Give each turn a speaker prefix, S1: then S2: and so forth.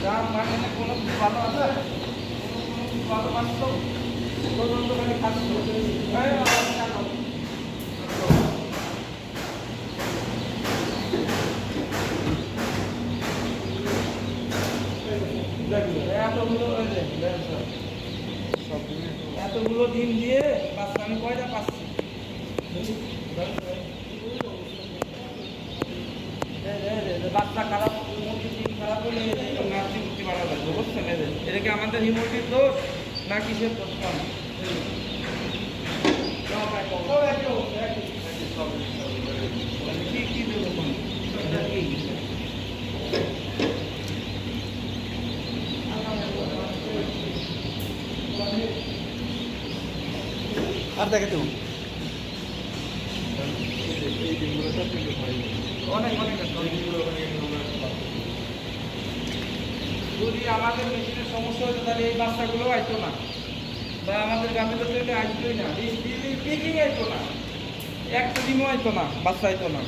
S1: দাম মানে কোনো ভালো আছে, ভালো মানুষ তো দোকানে খাচ্ছি। এতগুলো ডিম দিয়ে বাচ্চা আমি কয়টা পাচ্ছি? বাচ্চা খারাপ, মুরগির ডিম খারাপ হলে নাচি মুক্তি মারা লাগবে, বুঝছেন? এটা কি আমাদের হিমোটির দোষ না কিসের দোষ? কি কি দেবো
S2: আর দেখে তো
S1: অনেক অনেক যদি আমাদের মেশিনের সমস্যা হতো তাহলে এই বাচ্চাগুলো আইতো না, বা আমাদের গ্রামের লোকের আসতোই না, পিকিং আইতো না, একটা ডিমও আইতো না, বাচ্চা আইতো না।